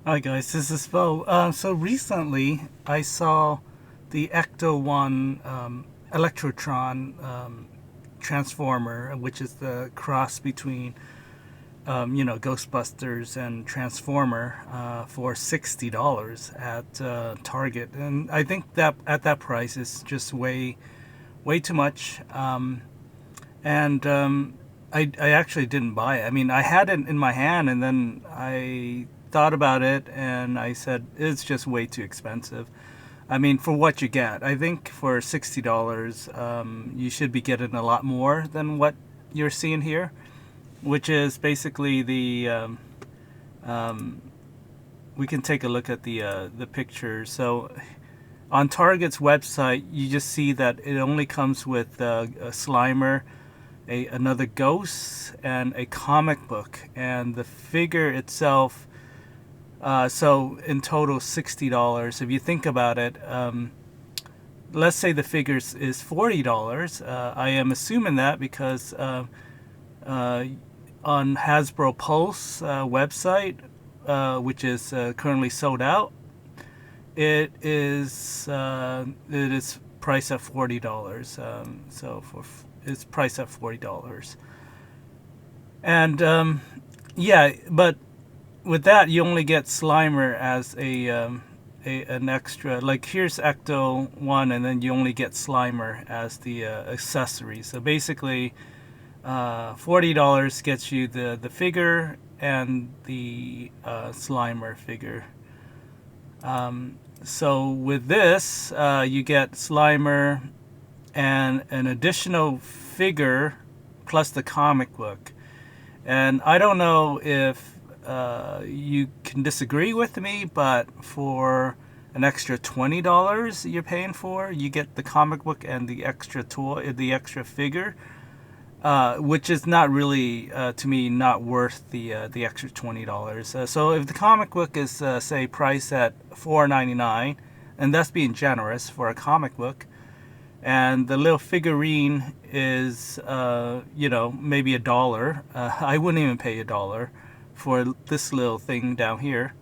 Hi guys, this is Bo. So recently I saw the Ecto-1 Electrotron Transformer, which is the cross between, Ghostbusters and Transformer, for $60 at Target, and I think that at that price is just way too much. And I actually didn't buy it. I mean, I had it in my hand, and then I thought about it, and I said it's just way too expensive. I mean, for what you get, I think for $60, you should be getting a lot more than what you're seeing here, which is basically um, we can take a look at the picture. So on Target's website, you just see that it only comes with a Slimer, another ghost, and a comic book, and the figure itself. So in total, $60. If you think about it, let's say the figure is $40. I am assuming that because on Hasbro Pulse website, which is currently sold out, it is priced at $40. It's priced at $40, and yeah, but with that you only get Slimer as an extra. Like here's Ecto-1, and then you only get Slimer as the accessory. So basically, $40 gets you the figure and the Slimer figure. So with this, you get Slimer and an additional figure plus the comic book. And I don't know if you can disagree with me, but for an extra $20 you're paying for, you get the comic book and the extra toy, the extra figure, which is not really, to me, not worth the extra $20. So if the comic book is say priced at $4.99, and that's being generous for a comic book, and the little figurine is maybe $1. I wouldn't even pay $1 for this little thing down here.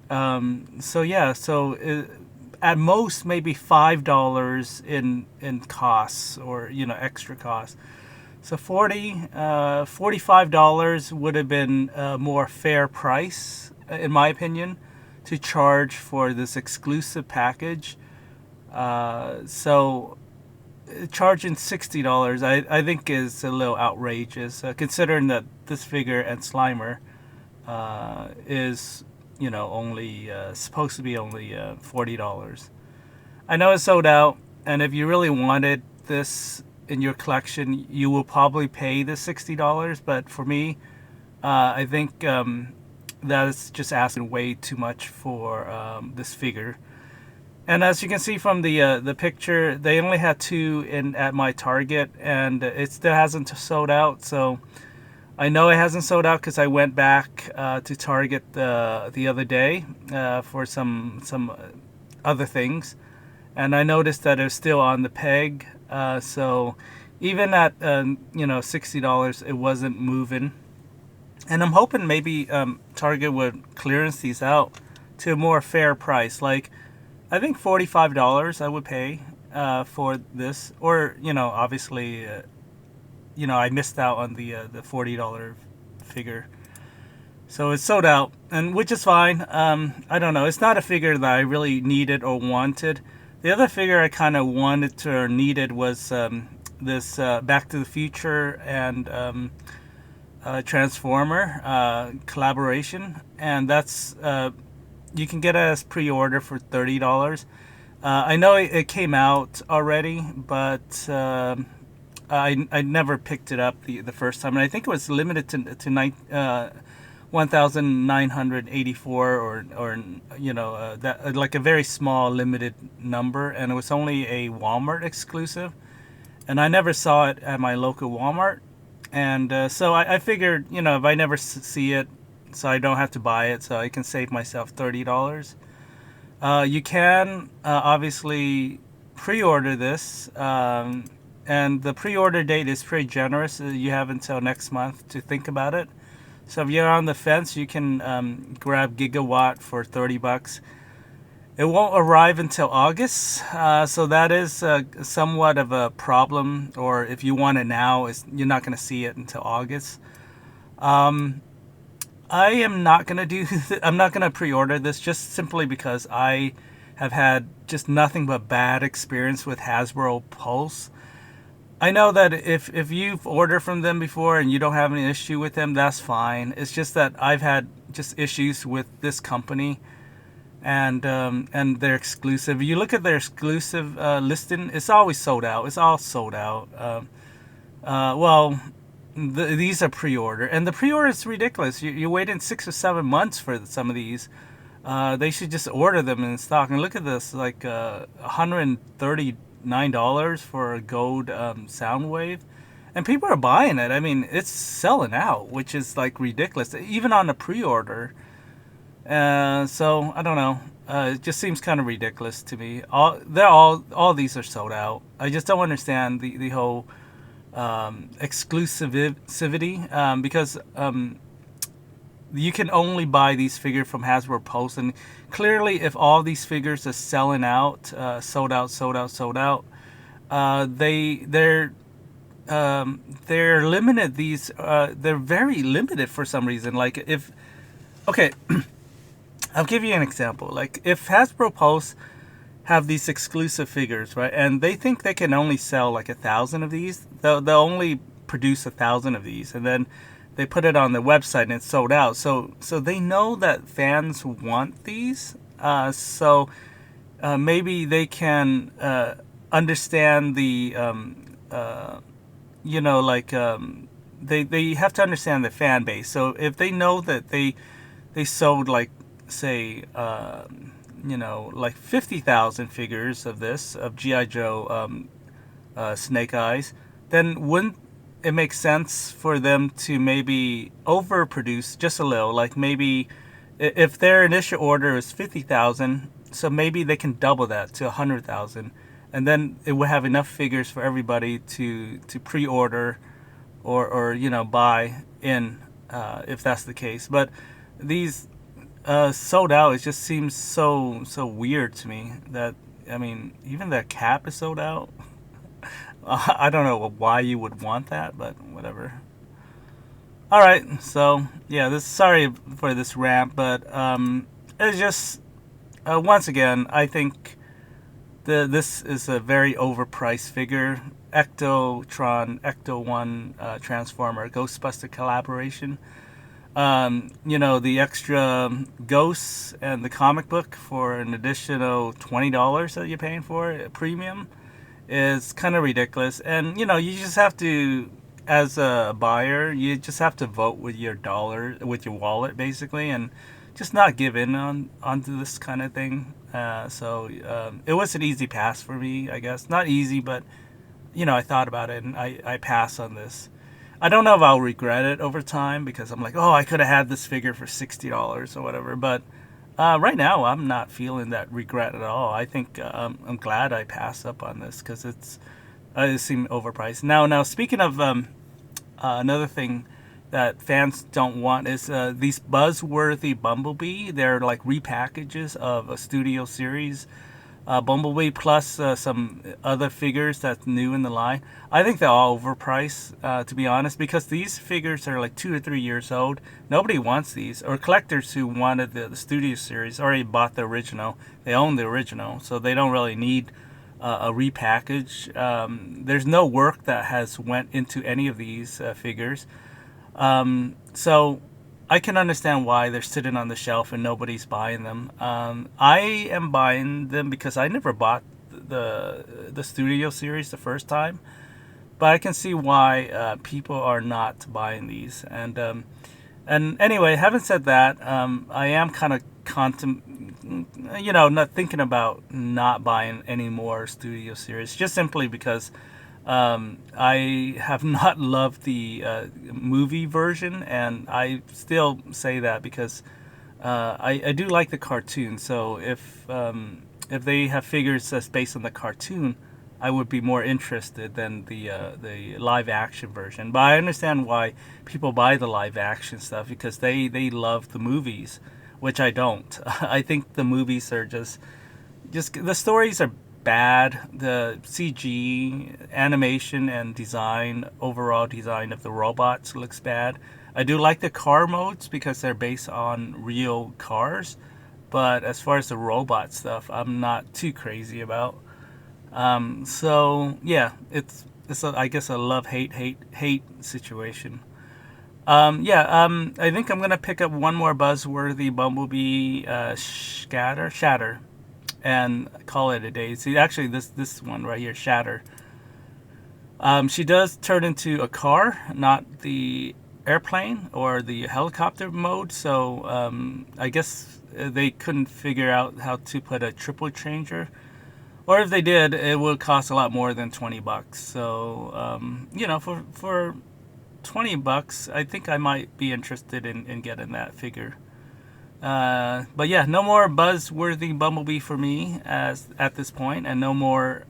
So yeah, so at most maybe $5 in costs, or extra costs. So $45 would have been a more fair price, in my opinion, to charge for this exclusive package. So charging $60, I think, is a little outrageous, considering that this figure and Slimer is only supposed to be only $40. I know it's sold out, and if you really wanted this in your collection, you will probably pay the $60. But for me, I think that is just asking way too much for this figure. And as you can see from the picture, they only had two in at my Target, and it still hasn't sold out. So I know it hasn't sold out because I went back to Target the other day for some other things, and I noticed that it was still on the peg. So even at $60, it wasn't moving. And I'm hoping maybe Target would clearance these out to a more fair price. Like, I think $45 I would pay for this. Or, obviously, I missed out on the $40 figure. So it's sold out, and which is fine. I don't know. It's not a figure that I really needed or wanted. The other figure I kind of wanted to or needed was this Back to the Future and Transformer collaboration, and that's you can get it as pre-order for $30. I know it came out already, but I never picked it up the first time, and I think it was limited to 1,984, or that, like a very small limited number, and it was only a Walmart exclusive, and I never saw it at my local Walmart. And so I figured, if I never see it, so I don't have to buy it, so I can save myself $30. You can obviously pre-order this, and the pre-order date is pretty generous. You have until next month to think about it. So if you're on the fence, you can grab Gigawatt for $30. It won't arrive until August, so that is somewhat of a problem. Or if you want it now, you're not going to see it until August. I am not going to I'm not going to pre-order this just simply because I have had just nothing but bad experience with Hasbro Pulse. I know that if you've ordered from them before and you don't have any issue with them, that's fine. It's just that I've had just issues with this company and their exclusive. You look at their exclusive listing; it's always sold out. It's all sold out. Well, these are pre-order, and the pre-order is ridiculous. You're waiting 6 or 7 months for some of these. They should just order them in stock. And look at this, like $139 for a gold Soundwave, and people are buying it. I mean, it's selling out, which is like ridiculous, even on the pre-order. So I don't know. It just seems kind of ridiculous to me. All these are sold out. I just don't understand the whole exclusivity, because you can only buy these figures from Hasbro Pulse, and clearly if all these figures are selling out, sold out, they're limited. They're very limited for some reason. Like okay, I'll give you an example. Like if Hasbro Pulse have these exclusive figures, right, and they think they can only sell like 1,000 of these, they'll only produce 1,000 of these, and then they put it on their website and it's sold out. So they know that fans want these. Maybe they can understand the they have to understand the fan base. So if they know that they sold like say like 50,000 figures of G.I. Joe Snake Eyes, then wouldn't it make sense for them to maybe overproduce just a little? Like maybe if their initial order is 50,000, so maybe they can double that to 100,000, and then it will have enough figures for everybody to pre-order or buy in, if that's the case. But these sold out, it just seems so weird to me. That, I mean, even the cap is sold out. I don't know why you would want that, but whatever. All right, so yeah, sorry for this rant, but it's just once again, I think this is a very overpriced figure. Ectotron, Ecto-1 Transformer Ghostbuster collaboration. The extra ghosts and the comic book for an additional $20 that you're paying for, premium, is kind of ridiculous. And you just have to, as a buyer, you just have to vote with your dollar, with your wallet, basically, and just not give in onto this kind of thing. It was an easy pass for me, I guess. Not easy, but I thought about it and I passed on this. I don't know if I'll regret it over time, because I'm like, oh, I could have had this figure for $60 or whatever. But right now, I'm not feeling that regret at all. I think I'm glad I passed up on this, because it seemed overpriced. Now, speaking of another thing that fans don't want is these buzzworthy Bumblebee. They're like repackages of a studio series Bumblebee, plus some other figures that's new in the line. I think they're all overpriced, to be honest, because these figures are like 2 or 3 years old. Nobody wants these, or collectors who wanted the studio series already bought the original. They own the original, so they don't really need a repackage. There's no work that has went into any of these figures, so I can understand why they're sitting on the shelf and nobody's buying them. I am buying them because I never bought the studio series the first time, but I can see why people are not buying these. And anyway, having said that, I am kind of not thinking about not buying any more studio series, just simply because I have not loved the movie version, and I still say that because I do like the cartoon. So if they have figures that's based on the cartoon, I would be more interested than the live action version. But I understand why people buy the live action stuff, because they love the movies, which I don't. I think the movies are just the stories are bad. The CG, animation, and design, overall design of the robots looks bad. I do like the car modes because they're based on real cars, but as far as the robot stuff, I'm not too crazy about. So yeah, it's I guess a love hate situation. I think I'm gonna pick up one more buzzworthy Bumblebee Shatter, and call it a day. See, actually, this one right here, Shatter. She does turn into a car, not the airplane or the helicopter mode. So I guess they couldn't figure out how to put a triple changer, or if they did, it would cost a lot more than $20. So for $20, I think I might be interested in getting that figure. But yeah, no more buzzworthy Bumblebee for me as at this point, and no more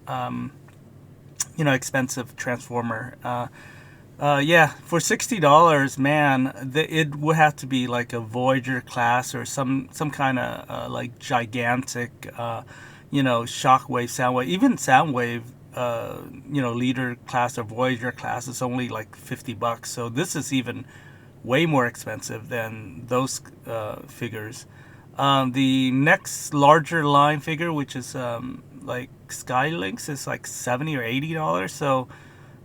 expensive Transformer. Yeah, for $60, man, it would have to be like a Voyager class or some kind of like gigantic, Shockwave, Soundwave, even Soundwave. Leader class or Voyager class is only like $50. So this is even way more expensive than those figures. The next larger line figure, which is like Skylinks, is like $70 or $80. So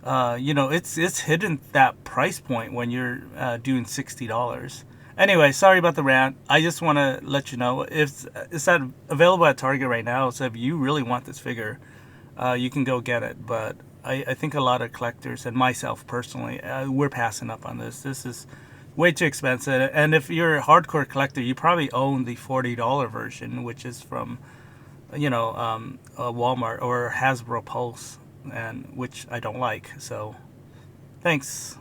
it's hitting that price point when you're doing $60. Anyway, sorry about the rant. I just want to let you know it's that available at Target right now. So if you really want this figure, you can go get it. But I think a lot of collectors, and myself personally, we're passing up on this. This is way too expensive. And if you're a hardcore collector, you probably own the $40 version, which is from, Walmart or Hasbro Pulse, and which I don't like. So, thanks.